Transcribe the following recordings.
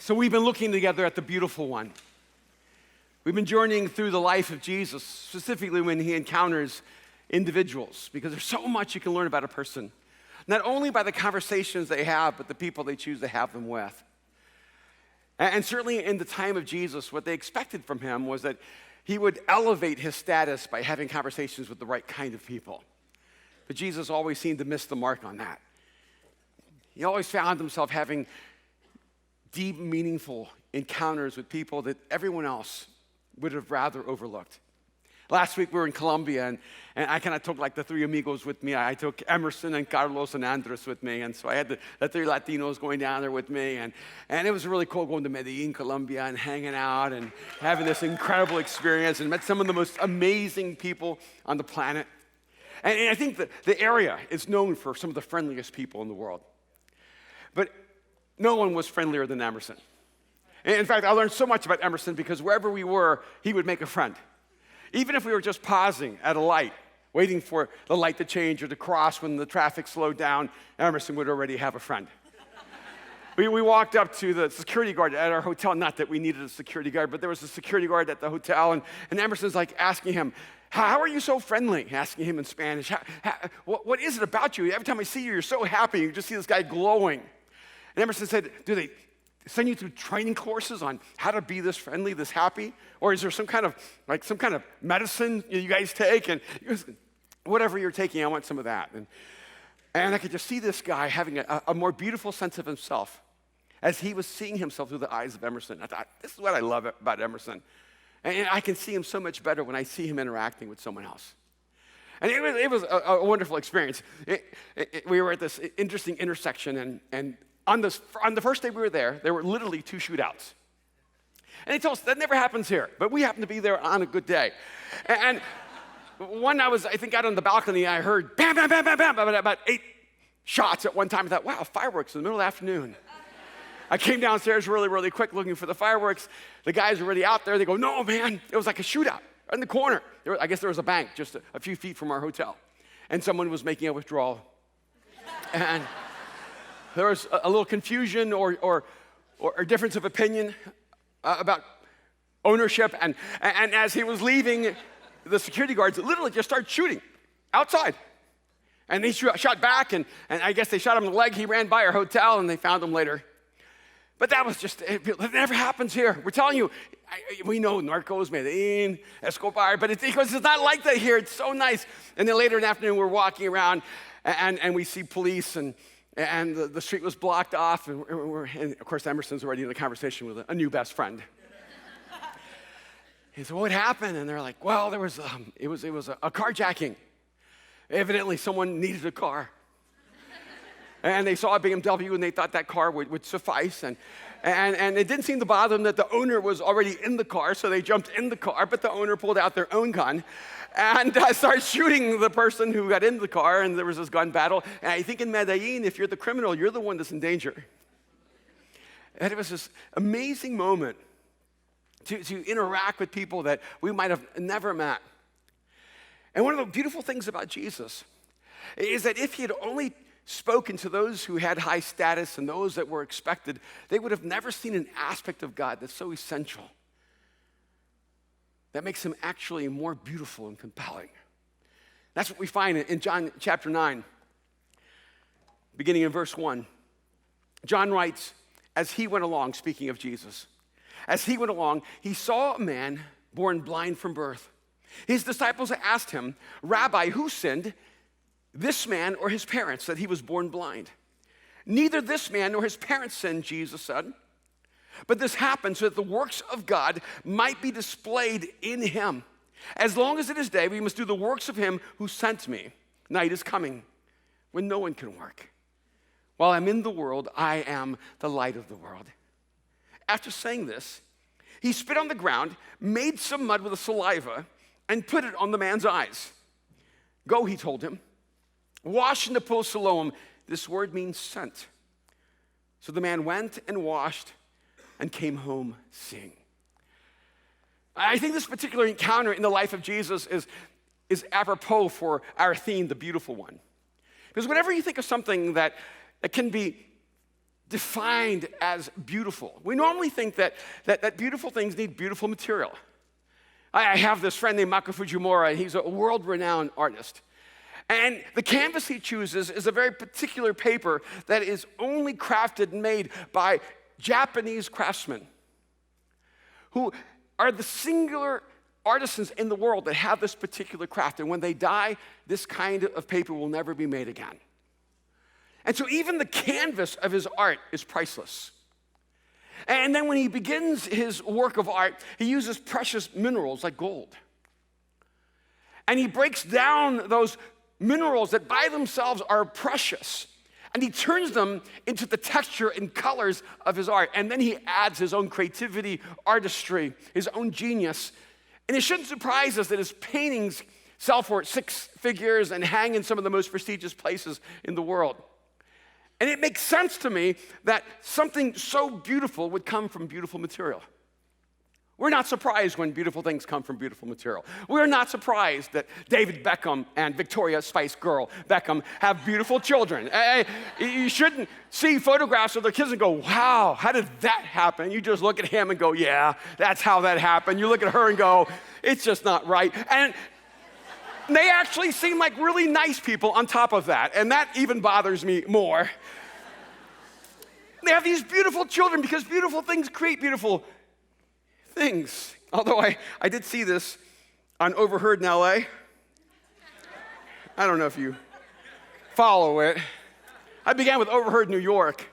So we've been looking together at the beautiful one. We've been journeying through the life of Jesus, specifically when he encounters individuals, because there's so much you can learn about a person, not only by the conversations they have, but the people they choose to have them with. And certainly in the time of Jesus, what they expected from him was that he would elevate his status by having conversations with the right kind of people. But Jesus always seemed to miss the mark on that. He always found himself having deep, meaningful encounters with people that everyone else would have rather overlooked. Last week we were in Colombia, and I kind of took like the three amigos with me. I took Emerson and Carlos and Andres with me, and so I had the three Latinos going down there with me, and it was really cool going to Medellin, Colombia, and hanging out and having this incredible experience, and met some of the most amazing people on the planet. And I think the area is known for some of the friendliest people in the world. But no one was friendlier than Emerson. In fact, I learned so much about Emerson because wherever we were, he would make a friend. Even if we were just pausing at a light, waiting for the light to change or to cross when the traffic slowed down, Emerson would already have a friend. We walked up to the security guard at our hotel, not that we needed a security guard, but there was a security guard at the hotel, and Emerson's like asking him, how are you so friendly? Asking him in Spanish, what is it about you? Every time I see you, you're so happy. You just see this guy glowing. And Emerson said, do they send you through training courses on how to be this friendly, this happy? Or is there some kind of medicine you guys take? And he goes, whatever you're taking, I want some of that. And I could just see this guy having a more beautiful sense of himself as he was seeing himself through the eyes of Emerson. I thought, this is what I love about Emerson. And I can see him so much better when I see him interacting with someone else. And it was a wonderful experience. We were at this interesting intersection, and on the first day we were there were literally 2 shootouts. And they told us that never happens here, but we happened to be there on a good day. And one, I think out on the balcony, I heard bam, bam, bam, bam, bam, about 8 shots at one time. I thought, wow, fireworks in the middle of the afternoon. I came downstairs really, really quick looking for the fireworks. The guys were already out there. They go, no, man, it was like a shootout in the corner. I guess there was a bank just a few feet from our hotel. And someone was making a withdrawal. And there was a little confusion or difference of opinion about ownership. And as he was leaving, the security guards literally just started shooting outside. And they shot back, and I guess they shot him in the leg. He ran by our hotel, and they found him later. But that was just, it never happens here. We're telling you, we know Narcos, Medellin, Escobar, but it's not like that here. It's so nice. And then later in the afternoon, we're walking around, and we see police, and the street was blocked off, and of course, Emerson's already in a conversation with a new best friend. He said, what happened? And they're like, well, it was a carjacking. Evidently, someone needed a car. And they saw a BMW, and they thought that car would suffice. And it didn't seem to bother them that the owner was already in the car, so they jumped in the car, but the owner pulled out their own gun and started shooting the person who got in the car, and there was this gun battle. And I think in Medellin, if you're the criminal, you're the one that's in danger. And it was this amazing moment to interact with people that we might have never met. And one of the beautiful things about Jesus is that if he had only spoken to those who had high status and those that were expected, they would have never seen an aspect of God that's so essential, that makes him actually more beautiful and compelling. That's what we find in John chapter 9, beginning in verse 1. John writes, as he went along, speaking of Jesus, as he went along, he saw a man born blind from birth. His disciples asked him, Rabbi, who sinned, this man or his parents, that he was born blind? Neither this man nor his parents sinned, Jesus said. But this happened so that the works of God might be displayed in him. As long as it is day, we must do the works of him who sent me. Night is coming when no one can work. While I'm in the world, I am the light of the world. After saying this, he spit on the ground, made some mud with the saliva, and put it on the man's eyes. Go, he told him. Wash in the pool Siloam. This word means sent. So the man went and washed and came home seeing. I think this particular encounter in the life of Jesus is apropos for our theme, the beautiful one. Because whenever you think of something that can be defined as beautiful. We normally think that beautiful things need beautiful material. I have this friend named Mako Fujimura. He's a world-renowned artist. And the canvas he chooses is a very particular paper that is only crafted and made by Japanese craftsmen who are the singular artisans in the world that have this particular craft. And when they die, this kind of paper will never be made again. And so even the canvas of his art is priceless. And then when he begins his work of art, he uses precious minerals like gold. And he breaks down those minerals that by themselves are precious, and he turns them into the texture and colors of his art. And then he adds his own creativity, artistry, his own genius. And it shouldn't surprise us that his paintings sell for 6 figures and hang in some of the most prestigious places in the world. And it makes sense to me that something so beautiful would come from beautiful material. We're not surprised when beautiful things come from beautiful material. We're not surprised that David Beckham and Victoria Spice Girl Beckham have beautiful children. You shouldn't see photographs of their kids and go, wow, how did that happen? You just look at him and go, yeah, that's how that happened. You look at her and go, it's just not right. And they actually seem like really nice people on top of that, and that even bothers me more. They have these beautiful children because beautiful things create beautiful things. Although I did see this on Overheard in LA. I don't know if you follow it. I began with Overheard New York,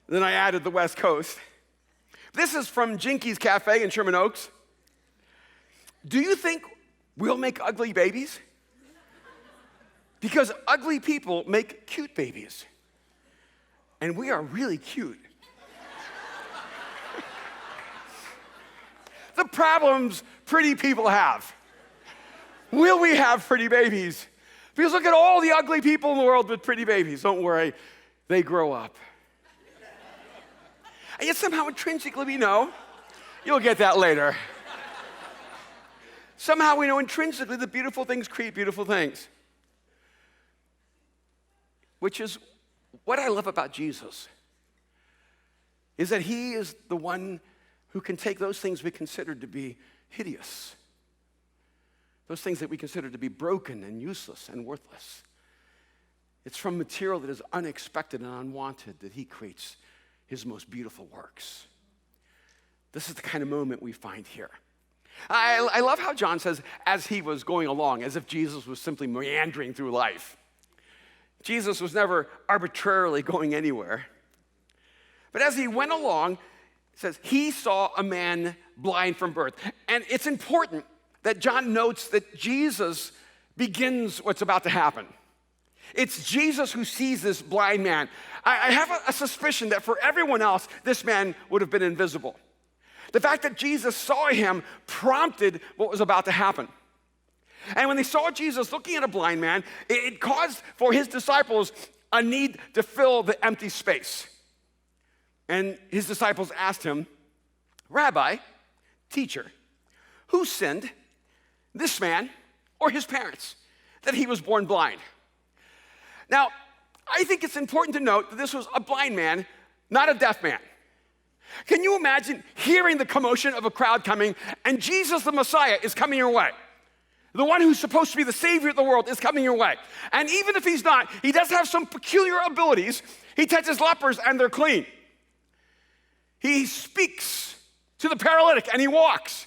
then I added the West Coast. This is from Jinky's Cafe in Sherman Oaks. Do you think we'll make ugly babies? Because ugly people make cute babies. And we are really cute. The problems pretty people have. Will we have pretty babies? Because look at all the ugly people in the world with pretty babies. Don't worry, they grow up. And yet somehow intrinsically we know, you'll get that later. Somehow we know intrinsically that beautiful things create beautiful things. Which is what I love about Jesus, is that he is the one who can take those things we consider to be hideous, those things that we consider to be broken and useless and worthless. It's from material that is unexpected and unwanted that he creates his most beautiful works. This is the kind of moment we find here. I love how John says, as he was going along, as if Jesus was simply meandering through life. Jesus was never arbitrarily going anywhere. But as he went along, it says, he saw a man blind from birth. And it's important that John notes that Jesus begins what's about to happen. It's Jesus who sees this blind man. I have a suspicion that for everyone else, this man would have been invisible. The fact that Jesus saw him prompted what was about to happen. And when they saw Jesus looking at a blind man, it caused for his disciples a need to fill the empty space. And his disciples asked him, Rabbi, teacher, who sinned, this man or his parents, that he was born blind? Now, I think it's important to note that this was a blind man, not a deaf man. Can you imagine hearing the commotion of a crowd coming, and Jesus the Messiah is coming your way? The one who's supposed to be the Savior of the world is coming your way. And even if he's not, he does have some peculiar abilities. He touches lepers and they're clean. He speaks to the paralytic and he walks.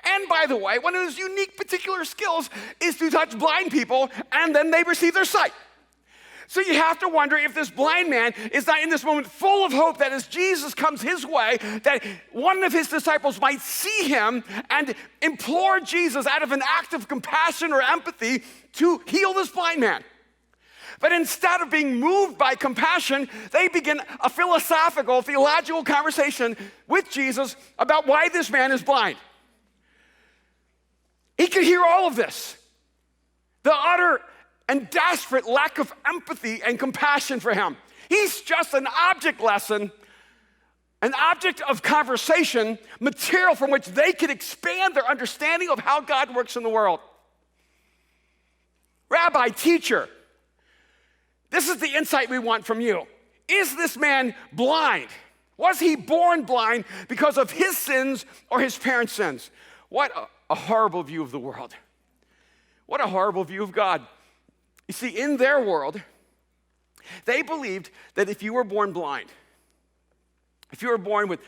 And by the way, one of his unique particular skills is to touch blind people and then they receive their sight. So you have to wonder if this blind man is not in this moment full of hope that as Jesus comes his way, that one of his disciples might see him and implore Jesus out of an act of compassion or empathy to heal this blind man. But instead of being moved by compassion, they begin a philosophical, theological conversation with Jesus about why this man is blind. He could hear all of this. The utter and desperate lack of empathy and compassion for him. He's just an object lesson, an object of conversation, material from which they could expand their understanding of how God works in the world. Rabbi, teacher, this is the insight we want from you. is this man blind? Was he born blind because of his sins or his parents' sins? What a horrible view of the world. What a horrible view of God. You see, in their world, they believed that if you were born blind, if you were born with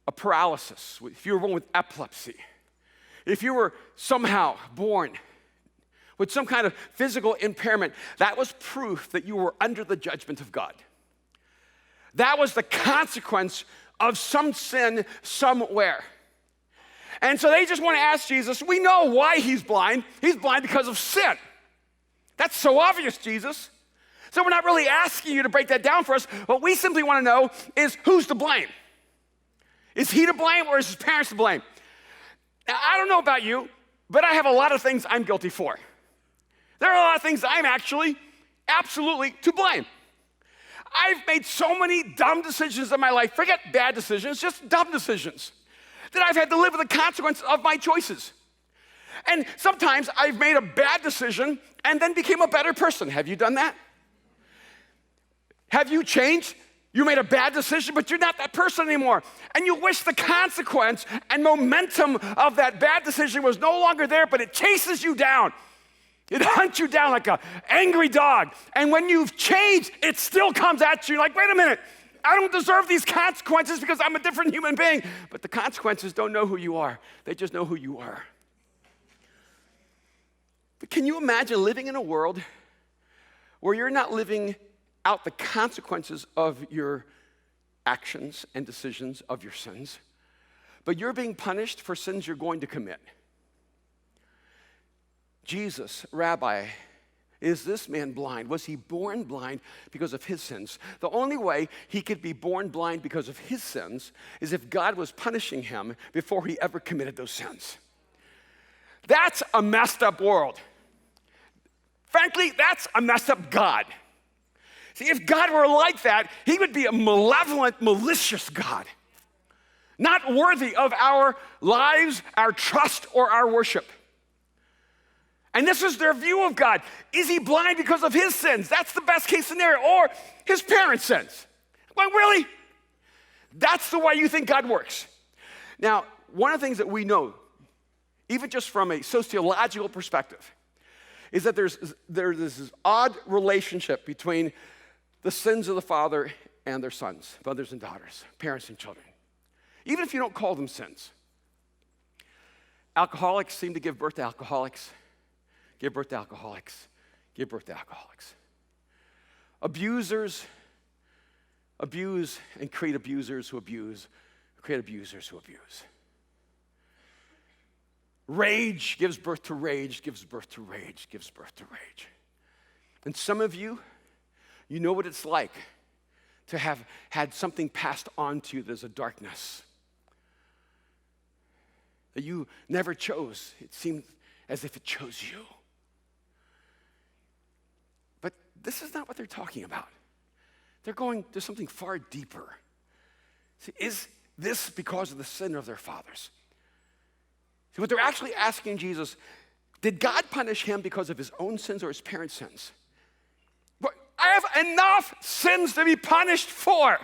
a paralysis, if you were born with epilepsy, if you were somehow born with some kind of physical impairment, that was proof that you were under the judgment of God. That was the consequence of some sin somewhere. And so they just want to ask Jesus, we know why he's blind. He's blind because of sin. That's so obvious, Jesus. So we're not really asking you to break that down for us. What we simply want to know is who's to blame. Is he to blame or is his parents to blame? Now, I don't know about you, but I have a lot of things I'm guilty for. There are a lot of things I'm actually absolutely to blame. I've made so many dumb decisions in my life, forget bad decisions, just dumb decisions, that I've had to live with the consequences of my choices. And sometimes I've made a bad decision and then became a better person. Have you done that? Have you changed? You made a bad decision, but you're not that person anymore. And you wish the consequence and momentum of that bad decision was no longer there, but it chases you down. It hunts you down like an angry dog. And when you've changed, it still comes at you like, wait a minute, I don't deserve these consequences because I'm a different human being. But the consequences don't know who you are. They just know who you are. But can you imagine living in a world where you're not living out the consequences of your actions and decisions of your sins, but you're being punished for sins you're going to commit? Jesus, Rabbi, is this man blind? Was he born blind because of his sins? The only way he could be born blind because of his sins is if God was punishing him before he ever committed those sins. That's a messed up world. Frankly, that's a messed up God. See, if God were like that, he would be a malevolent, malicious God, not worthy of our lives, our trust, or our worship. And this is their view of God. Is he blind because of his sins? That's the best case scenario. Or his parents' sins. Well, really? That's the way you think God works. Now, one of the things that we know, even just from a sociological perspective, is that there's this odd relationship between the sins of the father and their sons, brothers and daughters, parents and children. Even if you don't call them sins. Alcoholics seem to give birth to alcoholics. Give birth to alcoholics. Give birth to alcoholics. Abusers abuse and create abusers who abuse, create abusers who abuse. Rage gives birth to rage, gives birth to rage, gives birth to rage. And some of you, you know what it's like to have had something passed on to you that's a darkness that you never chose. It seemed as if it chose you. But this is not what they're talking about. They're going to something far deeper. See, is this because of the sin of their fathers? See, what they're actually asking Jesus, did God punish him because of his own sins or his parents' sins? But I have enough sins to be punished for,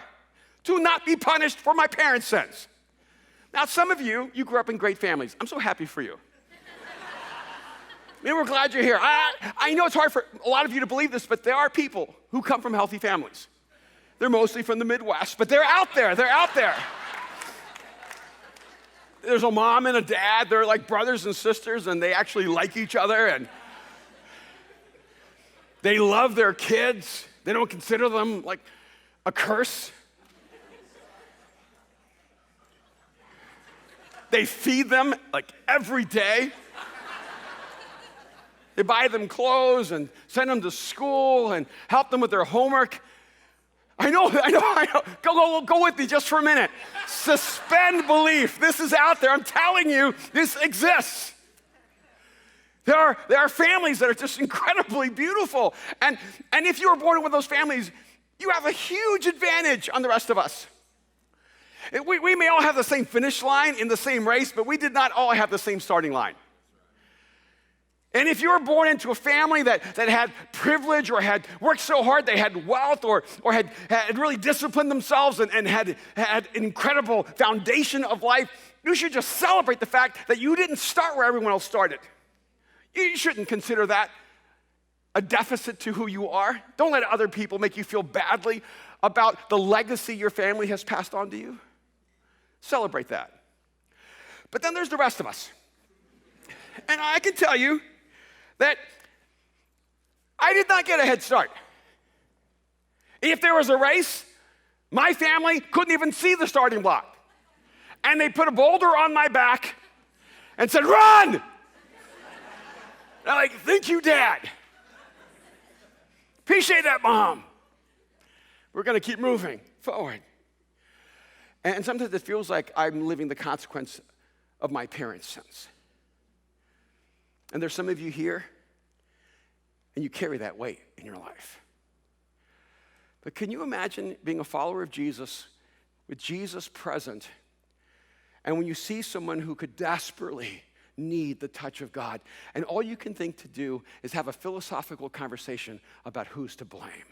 to not be punished for my parents' sins. Now, some of you grew up in great families. I'm so happy for you. We're glad you're here. I know it's hard for a lot of you to believe this, but there are people who come from healthy families. They're mostly from the Midwest, but they're out there. They're out there. There's a mom and a dad. They're like brothers and sisters, and they actually like each other, and they love their kids. They don't consider them like a curse. They feed them like every day. They buy them clothes and send them to school and help them with their homework. I know. Go with me just for a minute. Suspend belief. This is out there. I'm telling you, this exists. There are families that are just incredibly beautiful. And if you were born in one of those families, you have a huge advantage on the rest of us. We may all have the same finish line in the same race, but we did not all have the same starting line. And if you were born into a family that had privilege or had worked so hard, they had wealth or had really disciplined themselves and had an incredible foundation of life, you should just celebrate the fact that you didn't start where everyone else started. You shouldn't consider that a deficit to who you are. Don't let other people make you feel badly about the legacy your family has passed on to you. Celebrate that. But then there's the rest of us. And I can tell you that I did not get a head start. If there was a race, my family couldn't even see the starting block. And they put a boulder on my back and said, "Run!" And I'm like, "Thank you, Dad. Appreciate that, Mom. We're going to keep moving forward." And sometimes it feels like I'm living the consequence of my parents' sins. And there's some of you here, and you carry that weight in your life. But can you imagine being a follower of Jesus, with Jesus present, and when you see someone who could desperately need the touch of God, and all you can think to do is have a philosophical conversation about who's to blame?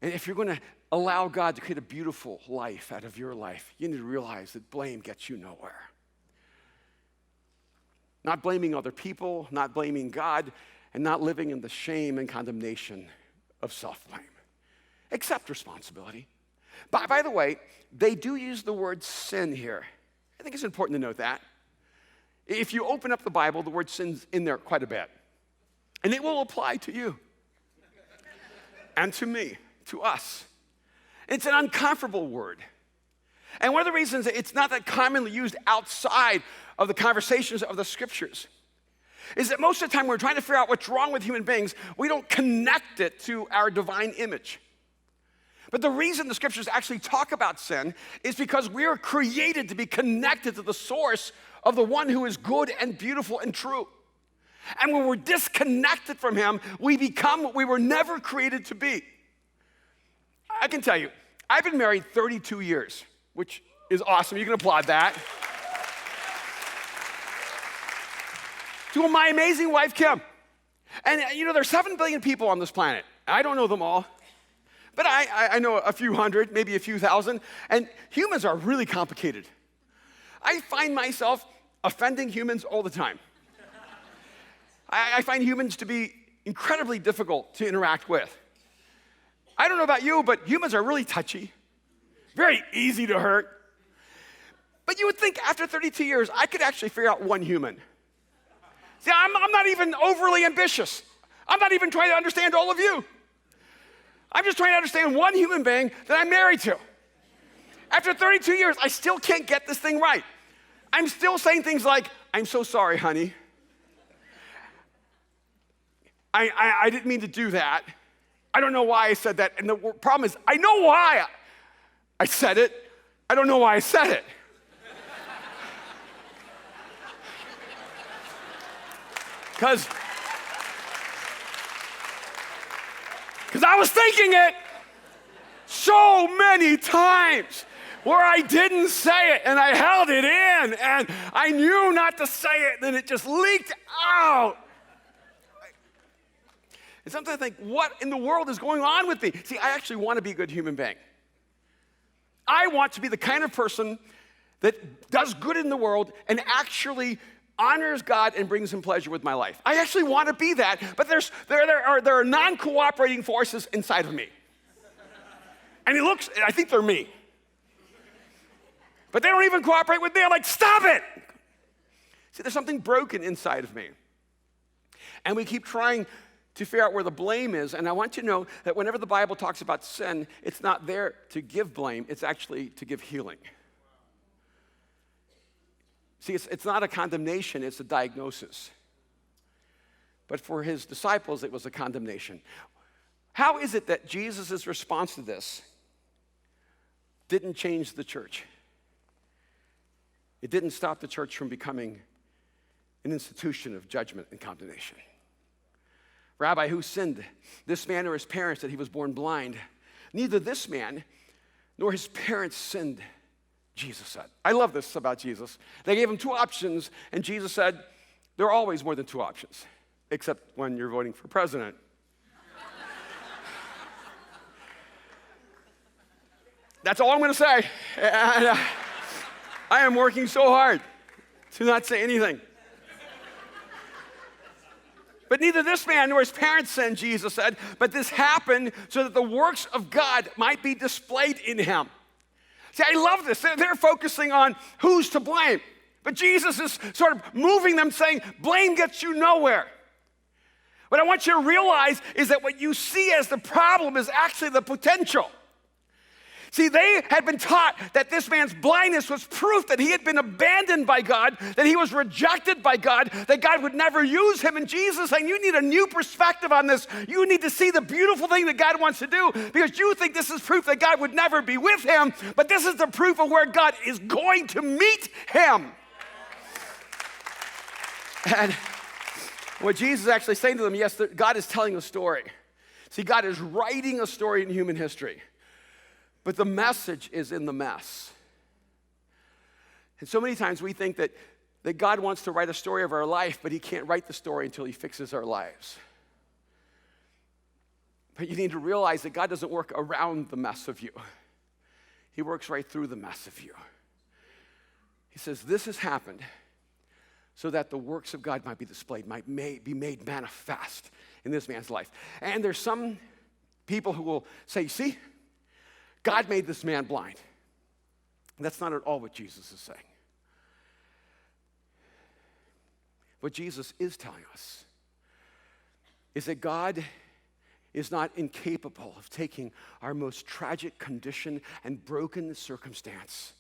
And if you're going to allow God to create a beautiful life out of your life, you need to realize that blame gets you nowhere. Not blaming other people, not blaming God, and not living in the shame and condemnation of self-blame. Accept responsibility. By the way, they do use the word sin here. I think it's important to note that. If you open up the Bible, the word sin's in there quite a bit. And it will apply to you and to me, to us. It's an uncomfortable word. And one of the reasons it's not that commonly used outside of the conversations of the scriptures is that most of the time we're trying to figure out what's wrong with human beings, we don't connect it to our divine image. But the reason the scriptures actually talk about sin is because we are created to be connected to the source of the one who is good and beautiful and true. And when we're disconnected from him, we become what we were never created to be. I can tell you, I've been married 32 years, which is awesome. You can applaud that. To my amazing wife, Kim. And you know, there's 7 billion people on this planet. I don't know them all, but I know a few hundred, maybe a few thousand, and humans are really complicated. I find myself offending humans all the time. I find humans to be incredibly difficult to interact with. I don't know about you, but humans are really touchy, very easy to hurt. But you would think after 32 years, I could actually figure out one human. See, I'm not even overly ambitious. I'm not even trying to understand all of you. I'm just trying to understand one human being that I'm married to. After 32 years, I still can't get this thing right. I'm still saying things like, "I'm so sorry, honey. I didn't mean to do that. I don't know why I said that." And the problem is, I know why I said it. I don't know why I said it. Because I was thinking it so many times where I didn't say it and I held it in and I knew not to say it, then it just leaked out. And sometimes I think, what in the world is going on with me? See, I actually want to be a good human being. I want to be the kind of person that does good in the world and actually honors God and brings him pleasure with my life. I actually want to be that, but there are non-cooperating forces inside of me. And I think they're me. But they don't even cooperate with me. I'm like, "Stop it!" See, there's something broken inside of me. And we keep trying to figure out where the blame is. And I want you to know that whenever the Bible talks about sin, it's not there to give blame, it's actually to give healing. See, it's not a condemnation, it's a diagnosis. But for his disciples, it was a condemnation. How is it that Jesus' response to this didn't change the church? It didn't stop the church from becoming an institution of judgment and condemnation. "Rabbi, who sinned, this man or his parents, that he was born blind? Neither this man nor his parents sinned," Jesus said. I love this about Jesus. They gave him 2 options, and Jesus said, There are always more than two options, except when you're voting for president. That's all I'm going to say. And, I am working so hard to not say anything. But neither this man nor his parents sinned, Jesus said, but this happened so that the works of God might be displayed in him. See, I love this. They're focusing on who's to blame. But Jesus is sort of moving them, saying, blame gets you nowhere. What I want you to realize is that what you see as the problem is actually the potential. See, they had been taught that this man's blindness was proof that he had been abandoned by God, that he was rejected by God, that God would never use him. And Jesus saying, you need a new perspective on this. You need to see the beautiful thing that God wants to do, because you think this is proof that God would never be with him, but this is the proof of where God is going to meet him. And what Jesus is actually saying to them, yes, God is telling a story. See, God is writing a story in human history. But the message is in the mess. And so many times we think that God wants to write a story of our life, but he can't write the story until he fixes our lives. But you need to realize that God doesn't work around the mess of you. He works right through the mess of you. He says, this has happened so that the works of God might be displayed, might be made manifest in this man's life. And there's some people who will say, see, God made this man blind. That's not at all what Jesus is saying. What Jesus is telling us is that God is not incapable of taking our most tragic condition and broken circumstance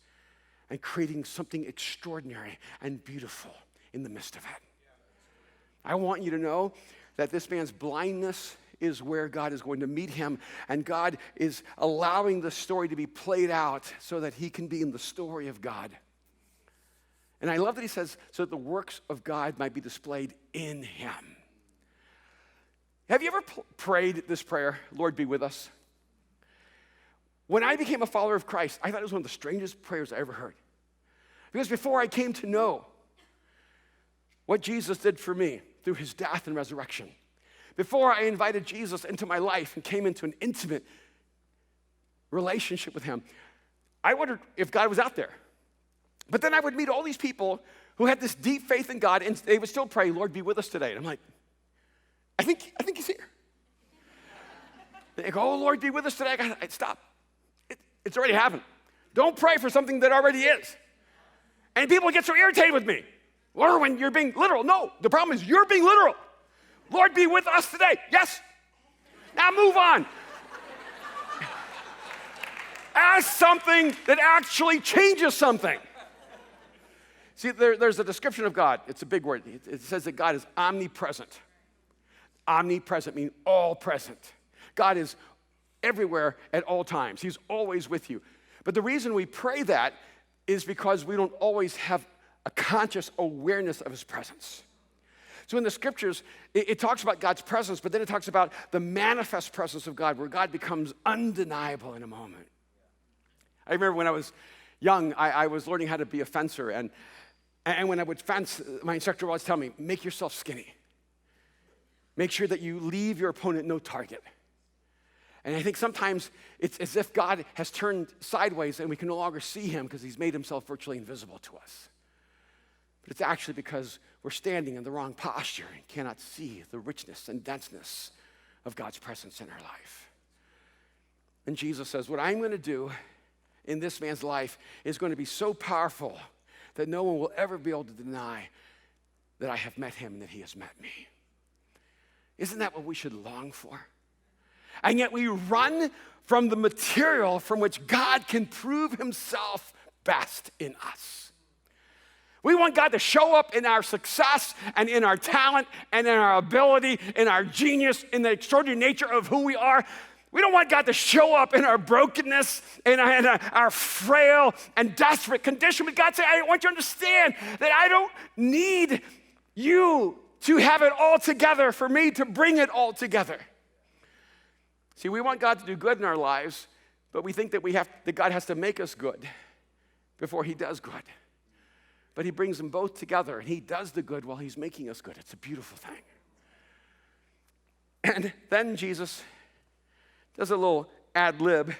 and creating something extraordinary and beautiful in the midst of it. I want you to know that this man's blindness is where God is going to meet him, and God is allowing the story to be played out so that he can be in the story of God. And I love that he says, so that the works of God might be displayed in him. Have you ever prayed this prayer, Lord, be with us? When I became a follower of Christ, I thought it was one of the strangest prayers I ever heard. Because before I came to know what Jesus did for me through his death and resurrection, before I invited Jesus into my life and came into an intimate relationship with him, I wondered if God was out there. But then I would meet all these people who had this deep faith in God, and they would still pray, Lord, be with us today. And I'm like, I think he's here. They go, oh, Lord, be with us today. Stop. It's already happened. Don't pray for something that already is. And people get so irritated with me. Erwin, you're being literal. No, the problem is you're being literal. Lord, be with us today. Yes. Now move on. Ask something that actually changes something. See, there's a description of God. It's a big word. It says that God is omnipresent. Omnipresent means all present. God is everywhere at all times. He's always with you. But the reason we pray that is because we don't always have a conscious awareness of his presence. So in the scriptures, it talks about God's presence, but then it talks about the manifest presence of God, where God becomes undeniable in a moment. I remember when I was young, I was learning how to be a fencer, and when I would fence, my instructor would always tell me, make yourself skinny. Make sure that you leave your opponent no target. And I think sometimes it's as if God has turned sideways and we can no longer see him because he's made himself virtually invisible to us. But it's actually because we're standing in the wrong posture and cannot see the richness and denseness of God's presence in our life. And Jesus says, what I'm going to do in this man's life is going to be so powerful that no one will ever be able to deny that I have met him and that he has met me. Isn't that what we should long for? And yet we run from the material from which God can prove himself best in us. We want God to show up in our success and in our talent and in our ability, in our genius, in the extraordinary nature of who we are. We don't want God to show up in our brokenness and our frail and desperate condition. But God said, I want you to understand that I don't need you to have it all together for me to bring it all together. See, we want God to do good in our lives, but we think that God has to make us good before he does good. but he brings them both together, and he does the good while he's making us good. It's a beautiful thing. And then Jesus does a little ad lib,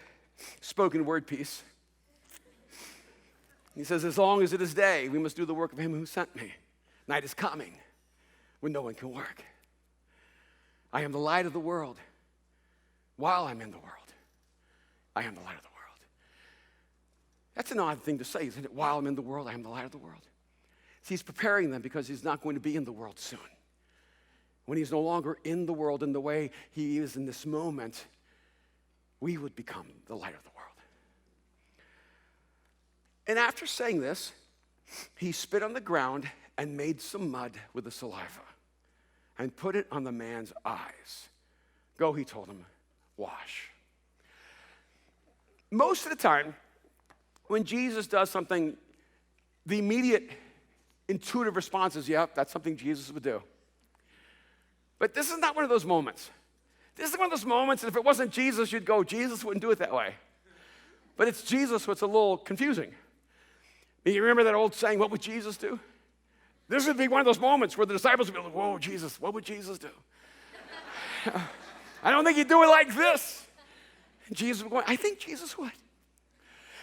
spoken word piece. He says, as long as it is day, we must do the work of him who sent me. Night is coming when no one can work. I am the light of the world. While I'm in the world, I am the light of the world. That's an odd thing to say, isn't it? While I'm in the world, I am the light of the world. See, he's preparing them because he's not going to be in the world soon. When he's no longer in the world in the way he is in this moment, we would become the light of the world. And after saying this, he spit on the ground and made some mud with the saliva and put it on the man's eyes. Go, he told him, wash. Most of the time, when Jesus does something, the immediate intuitive response is, yep, that's something Jesus would do. But this is not one of those moments. This is one of those moments that if it wasn't Jesus, you'd go, Jesus wouldn't do it that way. But it's Jesus, so it's a little confusing. You remember that old saying, what would Jesus do? This would be one of those moments where the disciples would be like, whoa, Jesus, what would Jesus do? I don't think he'd do it like this. And Jesus would go, I think Jesus would.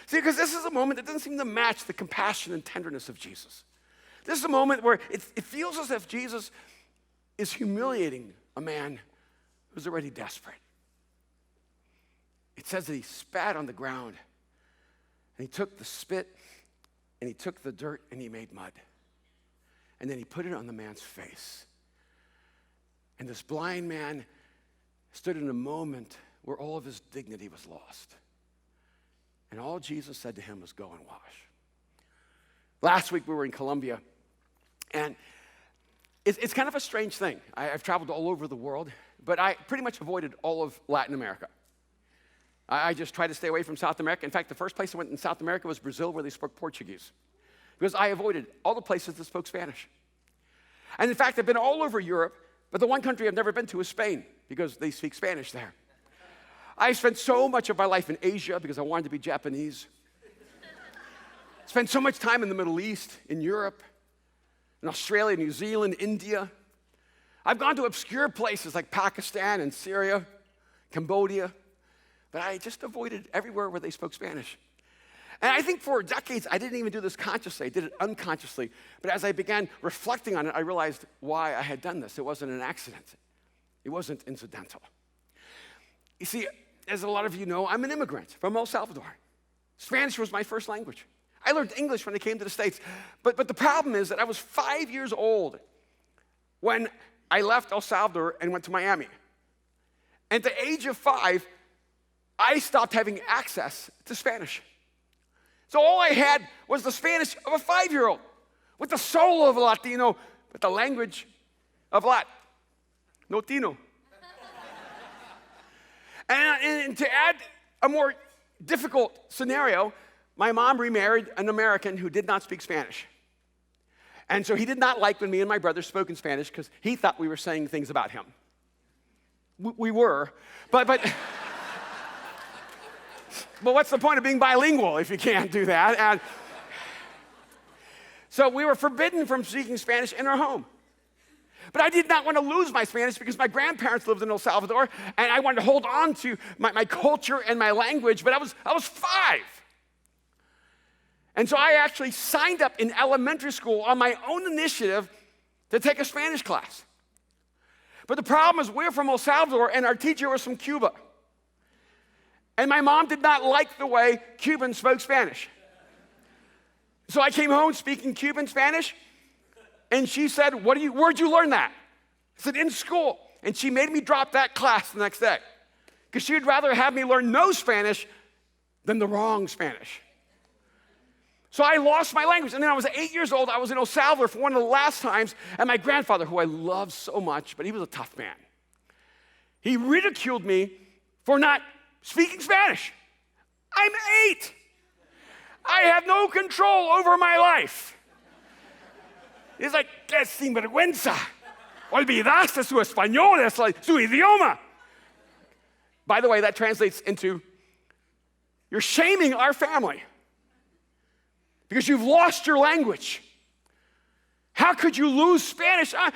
See, because this is a moment that doesn't seem to match the compassion and tenderness of Jesus. This is a moment where it feels as if Jesus is humiliating a man who's already desperate. It says that he spat on the ground, and he took the spit, and he took the dirt, and he made mud. And then he put it on the man's face. And this blind man stood in a moment where all of his dignity was lost. And all Jesus said to him was, go and wash. Last week we were in Colombia, and it's kind of a strange thing. I've traveled all over the world, but I pretty much avoided all of Latin America. I just tried to stay away from South America. In fact, the first place I went in South America was Brazil, where they spoke Portuguese, because I avoided all the places that spoke Spanish. And in fact, I've been all over Europe, but the one country I've never been to is Spain, because they speak Spanish there. I spent so much of my life in Asia because I wanted to be Japanese. Spent so much time in the Middle East, in Europe, in Australia, New Zealand, India. I've gone to obscure places like Pakistan and Syria, Cambodia, but I just avoided everywhere where they spoke Spanish. And I think for decades, I didn't even do this consciously. I did it unconsciously. But as I began reflecting on it, I realized why I had done this. It wasn't an accident. It wasn't incidental. You see, as a lot of you know, I'm an immigrant from El Salvador. Spanish was my first language. I learned English when I came to the States. But the problem is that I was 5 years old when I left El Salvador and went to Miami. And at the age of 5, I stopped having access to Spanish. So all I had was the Spanish of a 5-year-old with the soul of a Latino, but the language of Lat. Notino. And to add a more difficult scenario, my mom remarried an American who did not speak Spanish. And so he did not like when me and my brother spoke in Spanish because he thought we were saying things about him. We were, but what's the point of being bilingual if you can't do that? And so we were forbidden from speaking Spanish in our home. But I did not want to lose my Spanish because my grandparents lived in El Salvador, and I wanted to hold on to my culture and my language, but I was 5. And so I actually signed up in elementary school on my own initiative to take a Spanish class. But the problem is we're from El Salvador, and our teacher was from Cuba. And my mom did not like the way Cubans spoke Spanish. So I came home speaking Cuban Spanish, and she said, where'd you learn that? I said, in school. And she made me drop that class the next day because she would rather have me learn no Spanish than the wrong Spanish. So I lost my language. And then I was 8 years old. I was in El Salvador for one of the last times, and my grandfather, who I love so much, but he was a tough man, he ridiculed me for not speaking Spanish. I'm 8. I have no control over my life. He's like, qué sinvergüenza. Olvidaste su español, es like su idioma. By the way, that translates into, you're shaming our family because you've lost your language. How could you lose Spanish? I'm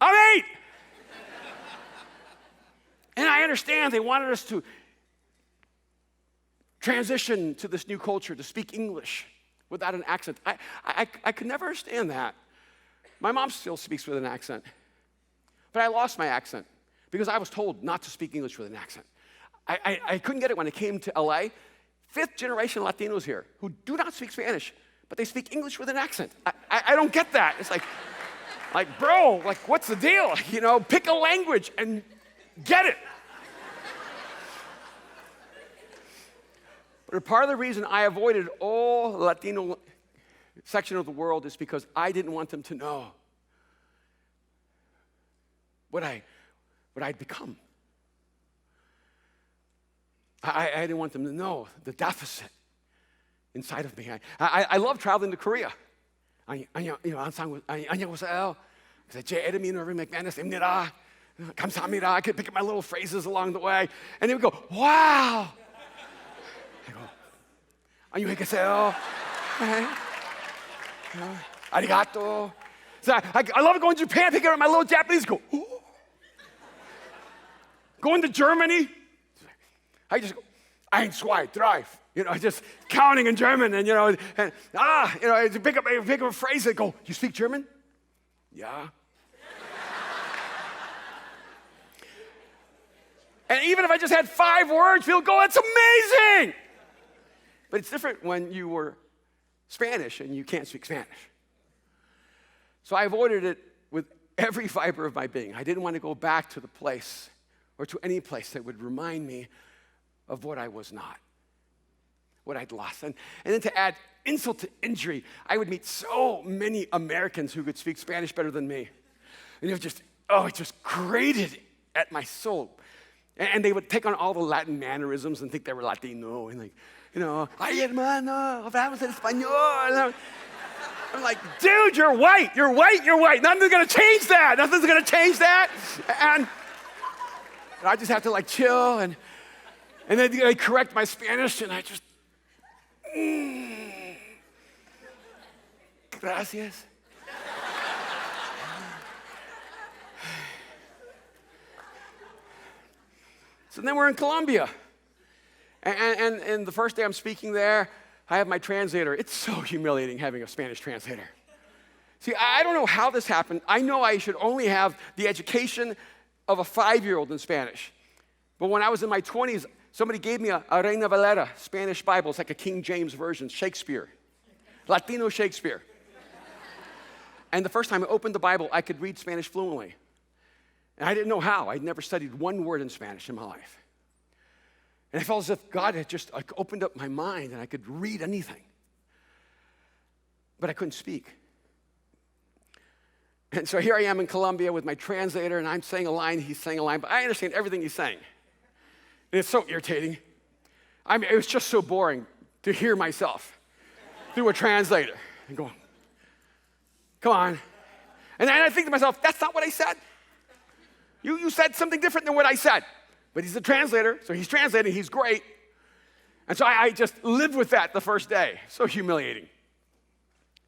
8. And I understand they wanted us to transition to this new culture, to speak English without an accent. I could never understand that. My mom still speaks with an accent. But I lost my accent because I was told not to speak English with an accent. I couldn't get it when I came to LA. 5th generation Latinos here who do not speak Spanish, but they speak English with an accent. I don't get that. It's like, bro, like, what's the deal? You know, pick a language and get it. But part of the reason I avoided all Latino section of the world is because I didn't want them to know what I'd become. I didn't want them to know the deficit inside of me. I love traveling to Korea. Erwin McManus, 감사합니다. I could pick up my little phrases along the way. And they would go, wow. I go, 안녕히 계세요. Arigato. So I love going to Japan, picking up my little Japanese, go, ooh. Going to Germany, I just go, 1, 2, 3. You know, just counting in German, and I pick up a phrase and go, you speak German? Yeah. And even if I just had 5 words, people go, it's amazing. But it's different when you were Spanish and you can't speak Spanish. So I avoided it with every fiber of my being. I didn't want to go back to the place or to any place that would remind me of what I was not, what I'd lost. And then to add insult to injury, I would meet so many Americans who could speak Spanish better than me. And it just grated at my soul. And they would take on all the Latin mannerisms and think they were Latino. And like, ay hermano, hablamos en español. I'm like, dude, you're white. Nothing's gonna change that. And I just have to like chill, and then they correct my Spanish, and I just, gracias. So then we're in Colombia. And the first day I'm speaking there, I have my translator. It's so humiliating having a Spanish translator. See, I don't know how this happened. I know I should only have the education of a 5-year-old in Spanish. But when I was in my 20s, somebody gave me a Reina Valera Spanish Bible. It's like a King James version, Shakespeare, Latino Shakespeare. And the first time I opened the Bible, I could read Spanish fluently. And I didn't know how. I'd never studied one word in Spanish in my life. And I felt as if God had just opened up my mind and I could read anything. But I couldn't speak. And so here I am in Colombia with my translator, and I'm saying a line, he's saying a line, but I understand everything he's saying. And it's so irritating. I mean, it was just so boring to hear myself through a translator and going, come on. And then I think to myself, that's not what I said. You said something different than what I said. But he's a translator, so he's translating, he's great. And so I just lived with that the first day. So humiliating.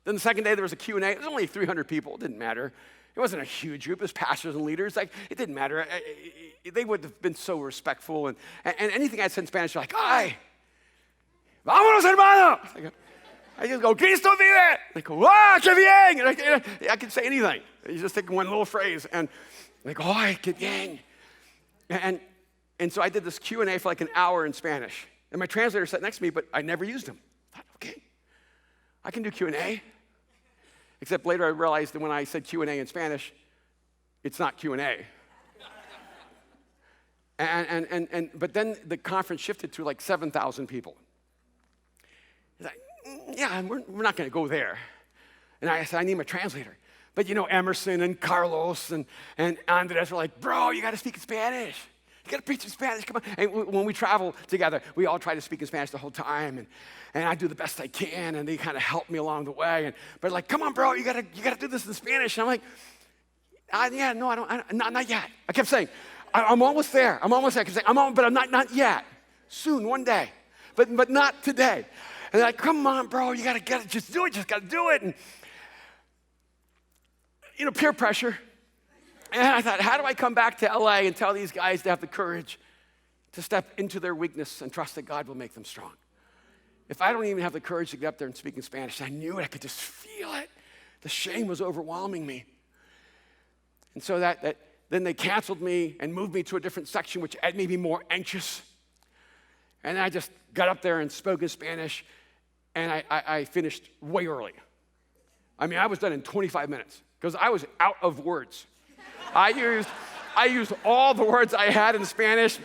Then the second day there was a Q&A. It was only 300 people, it didn't matter. It wasn't a huge group, it was pastors and leaders. Like, it didn't matter. They would have been so respectful. And anything I said in Spanish, they're like, ay, vámonos hermano. I just go, Cristo vive. They go, ah, qué bien. And I could say anything. You just take one little phrase and they go, ay, qué bien. And so I did this Q&A for like an hour in Spanish. And my translator sat next to me, but I never used him. I thought, okay, I can do Q&A. Except later I realized that when I said Q&A in Spanish, it's not Q&A. But then the conference shifted to like 7,000 people. He's like, yeah, we're not going to go there. And I said, I need my translator. But Emerson and Carlos and Andres were like, bro, you got to speak in Spanish. You got to preach in Spanish, come on. And when we travel together, we all try to speak in Spanish the whole time. And I do the best I can, and they kind of help me along the way. But like, come on, bro, you got to do this in Spanish. And I'm like, yeah, no, I don't, not yet. I kept saying, I'm almost there. I kept saying, but I'm not yet. Soon, one day. But not today. And they're like, come on, bro, you got to get it. Just do it. Just got to do it. And, peer pressure. And I thought, how do I come back to LA and tell these guys to have the courage to step into their weakness and trust that God will make them strong? If I don't even have the courage to get up there and speak in Spanish, I knew it. I could just feel it. The shame was overwhelming me. And so then they canceled me and moved me to a different section, which made me more anxious. And I just got up there and spoke in Spanish, and I finished way early. I mean, I was done in 25 minutes because I was out of words. I used all the words I had in Spanish,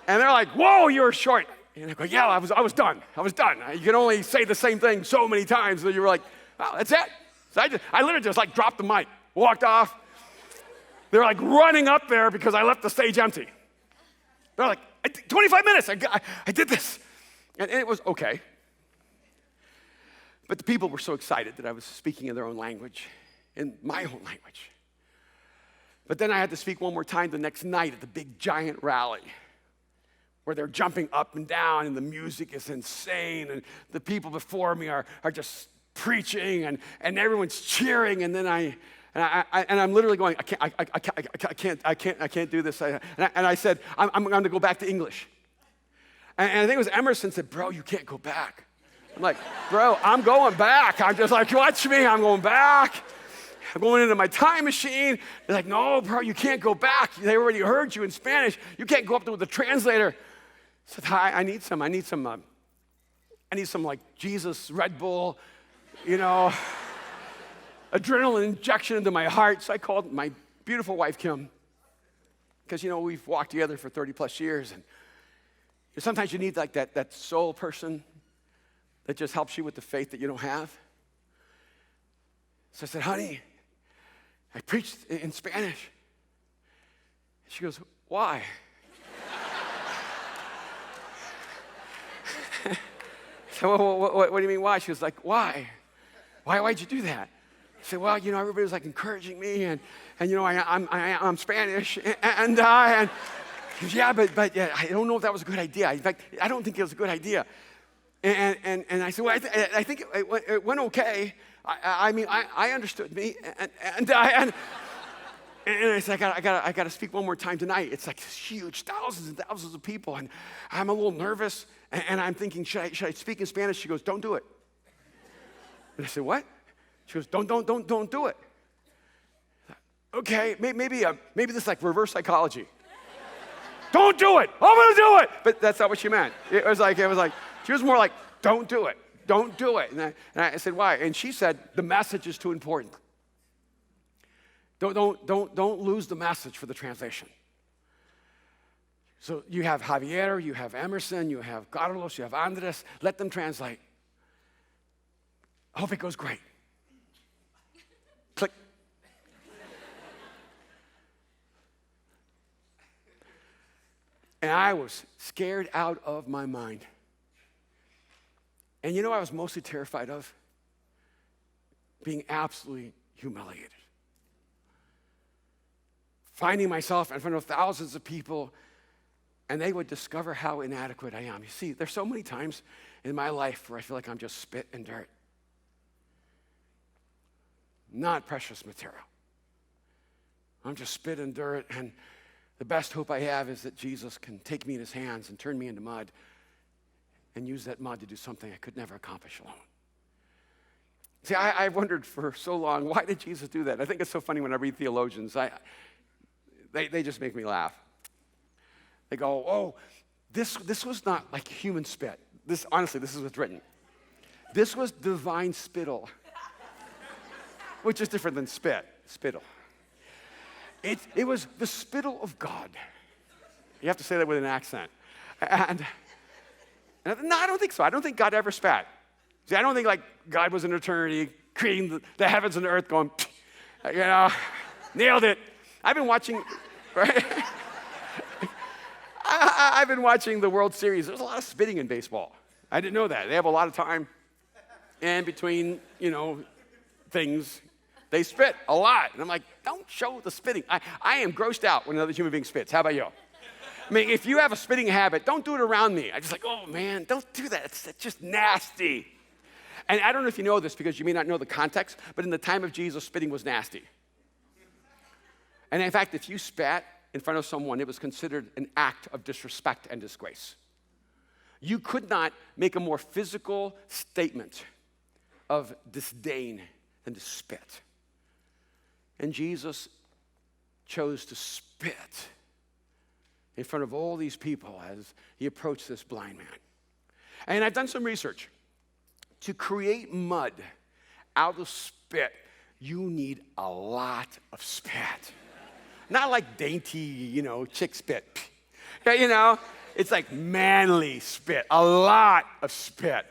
and they're like, whoa, you're short. And I go, yeah, I was done. You can only say the same thing so many times that you were like, wow, that's it. So I literally just like dropped the mic, walked off. They're like running up there because I left the stage empty. They're like, 25 minutes, I did this. And it was okay. But the people were so excited that I was speaking in their own language, in my own language. But then I had to speak one more time the next night at the big giant rally where they're jumping up and down and the music is insane and the people before me are just preaching and everyone's cheering, and then I'm literally going, I can't do this. And I said, I'm going to go back to English. And I think it was Emerson said, bro, you can't go back. I'm like, bro, I'm going back. I'm just like, watch me, I'm going back. I'm going into my time machine. They're like, no, bro, you can't go back. They already heard you in Spanish. You can't go up there with the translator. I said, hi, I need some like Jesus Red Bull, adrenaline injection into my heart. So I called my beautiful wife, Kim, because, we've walked together for 30 plus years. And sometimes you need like that soul person that just helps you with the faith that you don't have. So I said, honey, I preached in Spanish. She goes, why? So what do you mean why? She was like, why? Why'd you do that? I said, well, everybody was like encouraging me, and I'm Spanish, and yeah, but yeah, I don't know if that was a good idea. In fact, I don't think it was a good idea. And I said, well, I think it went okay. I mean, I understood me, and I said, I got to speak one more time tonight. It's like huge, thousands and thousands of people, and I'm a little nervous, and I'm thinking, should I speak in Spanish? She goes, don't do it. And I said, what? She goes, don't do it. Okay, maybe this is like reverse psychology. Don't do it. I'm gonna do it. But that's not what she meant. It was like she was more like, don't do it. Don't do it. And I said, why? And she said, the message is too important. Don't lose the message for the translation. So you have Javier, you have Emerson, you have Carlos, you have Andres. Let them translate. I hope it goes great. Click. And I was scared out of my mind. And what I was mostly terrified of? Being absolutely humiliated. Finding myself in front of thousands of people, and they would discover how inadequate I am. You see, there's so many times in my life where I feel like I'm just spit and dirt. Not precious material. I'm just spit and dirt, and the best hope I have is that Jesus can take me in his hands and turn me into mud and use that mud to do something I could never accomplish alone. See, I wondered for so long, why did Jesus do that? I think it's so funny when I read theologians. They just make me laugh. They go, oh, this was not like human spit. Honestly, this is what's written. This was divine spittle, which is different than spittle. It was the spittle of God. You have to say that with an accent. And no, I don't think so. I don't think God ever spat. See, I don't think like God was in eternity creating the heavens and the earth going, nailed it. I've been watching, right? I've been watching the World Series. There's a lot of spitting in baseball. I didn't know that. They have a lot of time in between, things. They spit a lot. And I'm like, don't show the spitting. I am grossed out when another human being spits. How about you? I mean, if you have a spitting habit, don't do it around me. I'm just like, oh man, don't do that. It's just nasty. And I don't know if you know this because you may not know the context, but in the time of Jesus, spitting was nasty. And in fact, if you spat in front of someone, it was considered an act of disrespect and disgrace. You could not make a more physical statement of disdain than to spit. And Jesus chose to spit in front of all these people as he approached this blind man. And I've done some research. To create mud out of spit, you need a lot of spit. Not like dainty, chick spit. It's like manly spit, a lot of spit.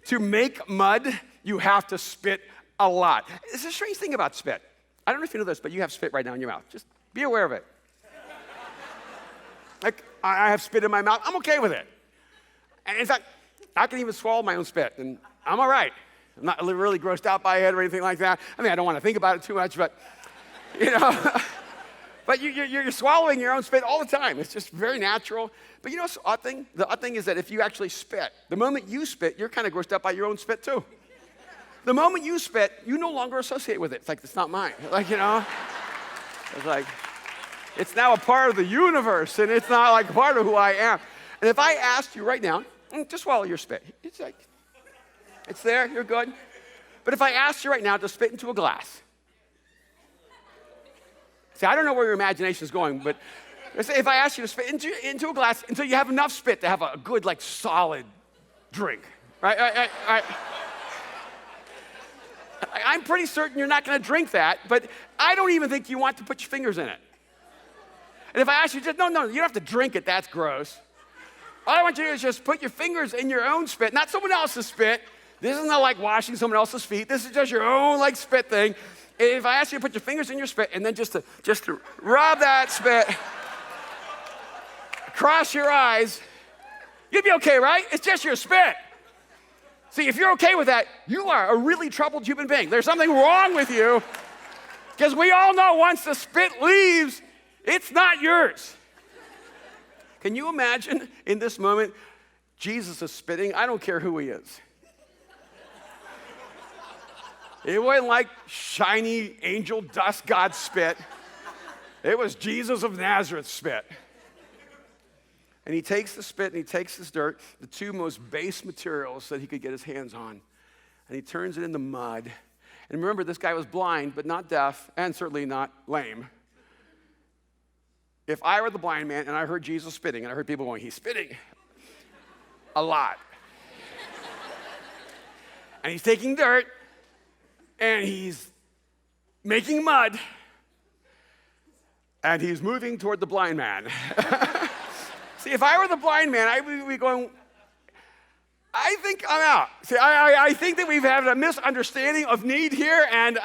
To make mud, you have to spit a lot. It's a strange thing about spit. I don't know if you know this, but you have spit right now in your mouth. Just be aware of it. Like, I have spit in my mouth. I'm okay with it. And in fact, I can even swallow my own spit, and I'm all right. I'm not really grossed out by it or anything like that. I mean, I don't want to think about it too much, but, but you're swallowing your own spit all the time. It's just very natural. But what's the odd thing? The odd thing is that if you actually spit, the moment you spit, you're kind of grossed out by your own spit too. The moment you spit, you no longer associate with it. It's like, it's not mine. It's like, it's now a part of the universe, and it's not like part of who I am. And if I asked you right now, just swallow your spit. It's like, it's there, you're good. But if I asked you right now to spit into a glass, see, I don't know where your imagination is going, but if I asked you to spit into a glass until you have enough spit to have a good, solid drink, right? I'm pretty certain you're not going to drink that, but I don't even think you want to put your fingers in it. And if I ask you, no, you don't have to drink it, that's gross. All I want you to do is just put your fingers in your own spit, not someone else's spit. This isn't like washing someone else's feet. This is just your own spit thing. If I ask you to put your fingers in your spit and then just to rub that spit across your eyes, you'd be okay, right? It's just your spit. See, if you're okay with that, you are a really troubled human being. There's something wrong with you because we all know once the spit leaves, it's not yours. Can you imagine in this moment, Jesus is spitting? I don't care who he is. It wasn't like shiny angel dust God spit. It was Jesus of Nazareth spit. And he takes the spit and he takes this dirt, the two most base materials that he could get his hands on, and he turns it into mud. And remember, this guy was blind, but not deaf, and certainly not lame. If I were the blind man and I heard Jesus spitting, and I heard people going, he's spitting a lot. And he's taking dirt, and he's making mud, and he's moving toward the blind man. See, if I were the blind man, I would be going, I think I'm out. See, I think that we've had a misunderstanding of need here, and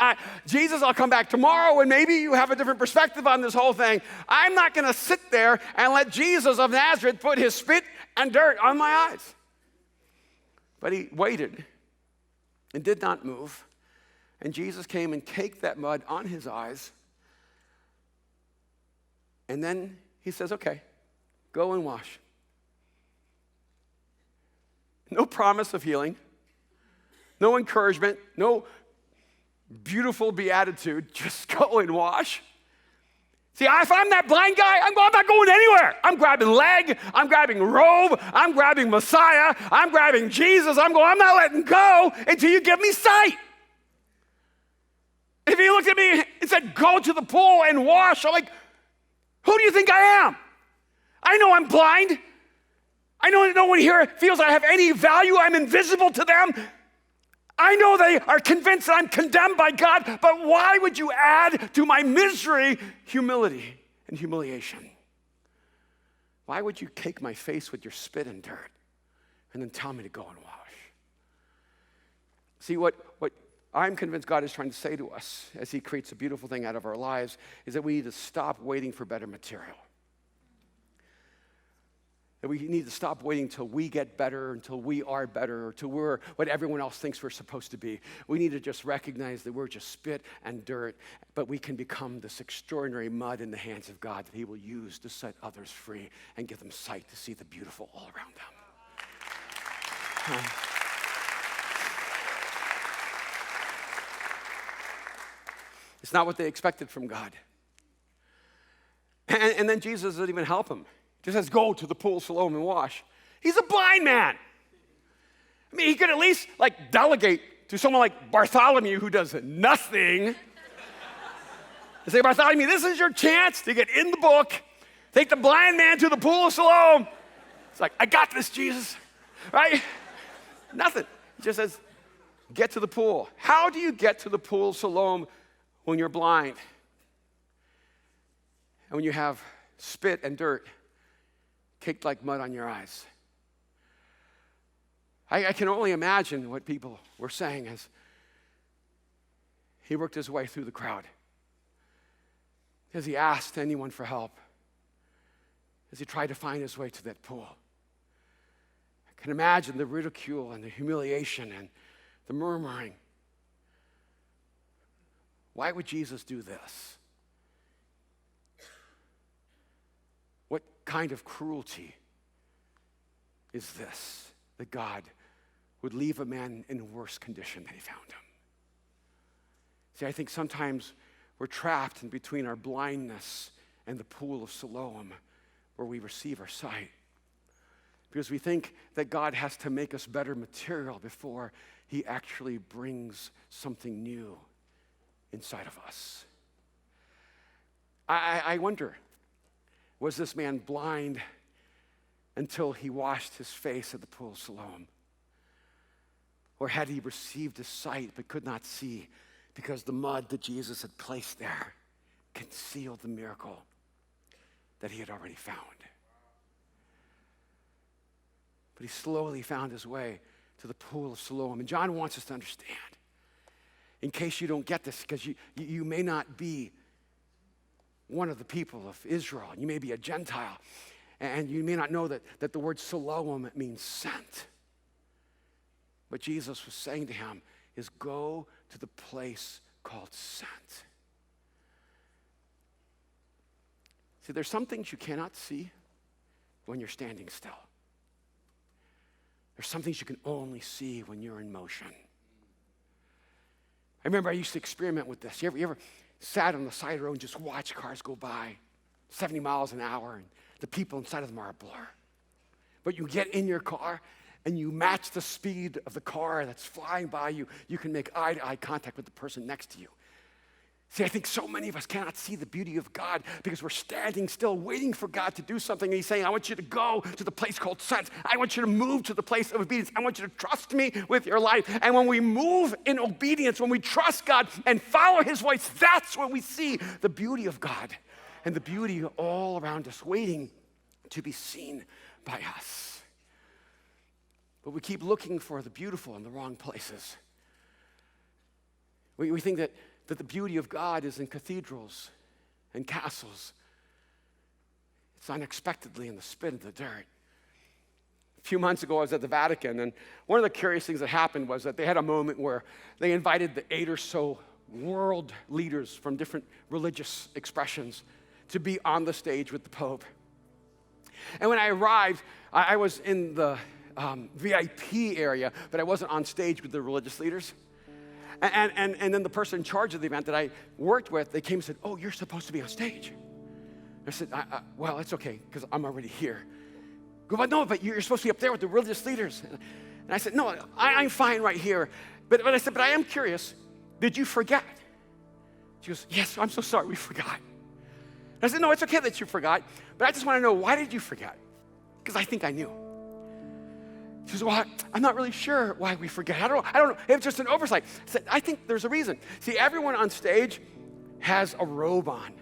Jesus, I'll come back tomorrow, and maybe you have a different perspective on this whole thing. I'm not going to sit there and let Jesus of Nazareth put his spit and dirt on my eyes. But he waited and did not move, and Jesus came and caked that mud on his eyes, and then he says, okay, go and wash. No promise of healing, no encouragement, no beautiful beatitude, just go and wash. See, if I'm that blind guy, I'm not going anywhere. I'm grabbing leg, I'm grabbing robe, I'm grabbing Messiah, I'm grabbing Jesus. I'm not letting go until you give me sight. If he looked at me and said, go to the pool and wash, I'm like, who do you think I am? I know I'm blind. I know no one here feels I have any value. I'm invisible to them. I know they are convinced that I'm condemned by God, but why would you add to my misery humility and humiliation? Why would you cake my face with your spit and dirt and then tell me to go and wash? See, what I'm convinced God is trying to say to us as he creates a beautiful thing out of our lives is that we need to stop waiting for better material. that we need to stop waiting until we get better, until we are better, or till we're what everyone else thinks we're supposed to be. We need to just recognize that we're just spit and dirt, but we can become this extraordinary mud in the hands of God that he will use to set others free and give them sight to see the beautiful all around them. It's not what they expected from God. And then Jesus doesn't even help him. He just says, go to the pool of Siloam and wash. He's a blind man. I mean, he could at least delegate to someone like Bartholomew who does nothing. And say, Bartholomew, this is your chance to get in the book. Take the blind man to the pool of Siloam. It's like, I got this, Jesus. Right? Nothing. He just says, get to the pool. How do you get to the pool of Siloam when you're blind? And when you have spit and dirt kicked like mud on your eyes? I can only imagine what people were saying as he worked his way through the crowd, as he asked anyone for help, as he tried to find his way to that pool. I can imagine the ridicule and the humiliation and the murmuring. Why would Jesus do this? What kind of cruelty is this, that God would leave a man in a worse condition than he found him? See, I think sometimes we're trapped in between our blindness and the pool of Siloam where we receive our sight, because we think that God has to make us better material before he actually brings something new inside of us. I wonder, was this man blind until he washed his face at the pool of Siloam? Or had he received his sight but could not see because the mud that Jesus had placed there concealed the miracle that he had already found? But he slowly found his way to the pool of Siloam. And John wants us to understand, in case you don't get this, because you may not be one of the people of Israel, and you may be a Gentile, and you may not know that the word Siloam means sent. What Jesus was saying to him is, go to the place called sent. See, there's some things you cannot see when you're standing still. There's some things you can only see when you're in motion. I remember I used to experiment with this. You ever sat on the side of the road and just watch cars go by 70 miles an hour, and the people inside of them are a blur? But you get in your car and you match the speed of the car that's flying by you. You can make eye-to-eye contact with the person next to you. See, I think so many of us cannot see the beauty of God because we're standing still waiting for God to do something. And he's saying, I want you to go to the place called sent. I want you to move to the place of obedience. I want you to trust me with your life. And when we move in obedience, when we trust God and follow his voice, that's when we see the beauty of God and the beauty all around us waiting to be seen by us. But we keep looking for the beautiful in the wrong places. We think that the beauty of God is in cathedrals and castles. It's unexpectedly in the spit and the dirt. A few months ago, I was at the Vatican, and one of the curious things that happened was that they had a moment where they invited the 8 or so world leaders from different religious expressions to be on the stage with the Pope. And when I arrived, I was in the VIP area, but I wasn't on stage with the religious leaders. And then the person in charge of the event that I worked with, they came and said, oh, you're supposed to be on stage. I said, well, it's okay, because I'm already here. Go, but no, but you're supposed to be up there with the religious leaders. And I said, no, I'm fine right here. But I said, but I am curious, did you forget? She goes, yes, I'm so sorry, we forgot. And I said, no, it's okay that you forgot, but I just want to know, why did you forget? Because I think I knew. She says, well, I'm not really sure why we forget. I don't know. It was just an oversight. I said, I think there's a reason. See, everyone on stage has a robe on.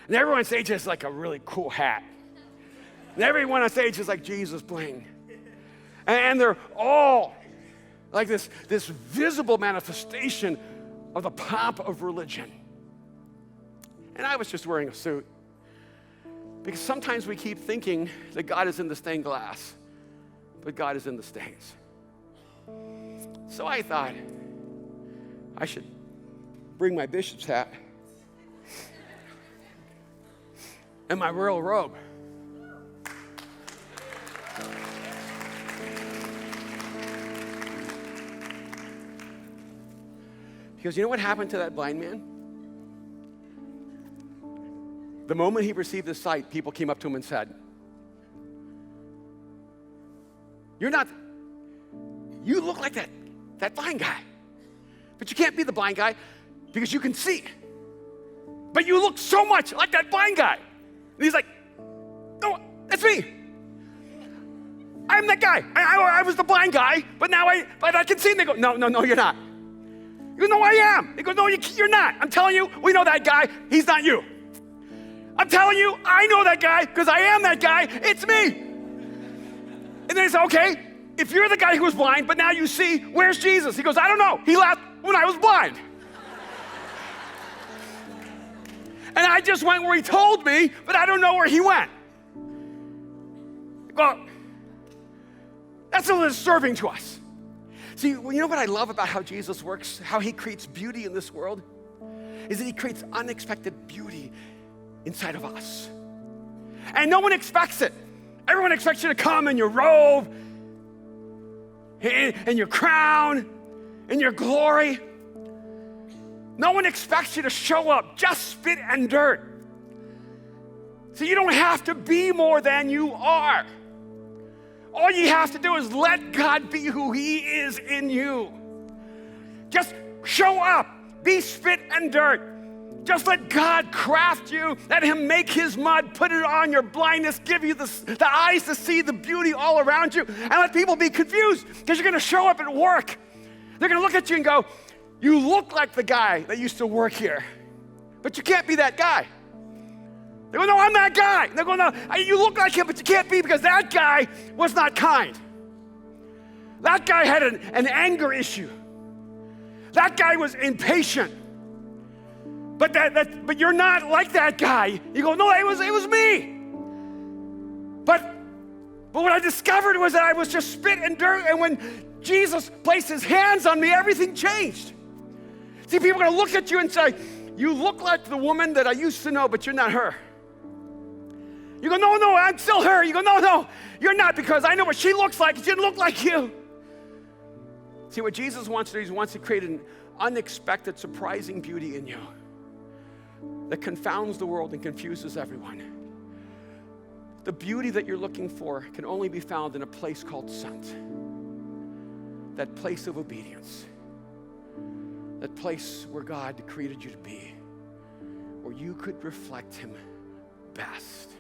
And everyone on stage has like a really cool hat. And everyone on stage is like Jesus bling. And they're all like this visible manifestation of the pomp of religion. And I was just wearing a suit. Because sometimes we keep thinking that God is in the stained glass, but God is in the stains. So I thought I should bring my bishop's hat and my royal robe. Because you know what happened to that blind man? The moment he received his sight, people came up to him and said, you look like that blind guy. But you can't be the blind guy because you can see. But you look so much like that blind guy. And he's like, no, that's me. I'm that guy. I was the blind guy, but now I can see. And they go, no, you're not. You go, no, I am. They go, no, you're not. I'm telling you, we know that guy. He's not you. I'm telling you, I know that guy because I am that guy. It's me. And then they say, okay, if you're the guy who was blind, but now you see, where's Jesus? He goes, I don't know. He left when I was blind. And I just went where he told me, but I don't know where he went. Well, that's a little disturbing to us. See, you know what I love about how Jesus works, how he creates beauty in this world, is that he creates unexpected beauty inside of us. And no one expects it. Everyone expects you to come in your robe, in your crown, in your glory. No one expects you to show up, just spit and dirt. So you don't have to be more than you are. All you have to do is let God be who he is in you. Just show up, be spit and dirt. Just let God craft you, let him make his mud, put it on your blindness, give you the eyes to see the beauty all around you, and let people be confused because you're gonna show up at work. They're gonna look at you and go, you look like the guy that used to work here, but you can't be that guy. They go, no, I'm that guy. They go, no, you look like him, but you can't be because that guy was not kind. That guy had an anger issue. That guy was impatient. But you're not like that guy. You go, no, it was me. But what I discovered was that I was just spit and dirt, and when Jesus placed his hands on me, everything changed. See, people are gonna look at you and say, you look like the woman that I used to know, but you're not her. You go, no, I'm still her. You go, no, you're not, because I know what she looks like. She didn't look like you. See, what Jesus wants to do is he wants to create an unexpected, surprising beauty in you that confounds the world and confuses everyone. The beauty that you're looking for can only be found in a place called sent. That place of obedience. That place where God created you to be, where you could reflect him best.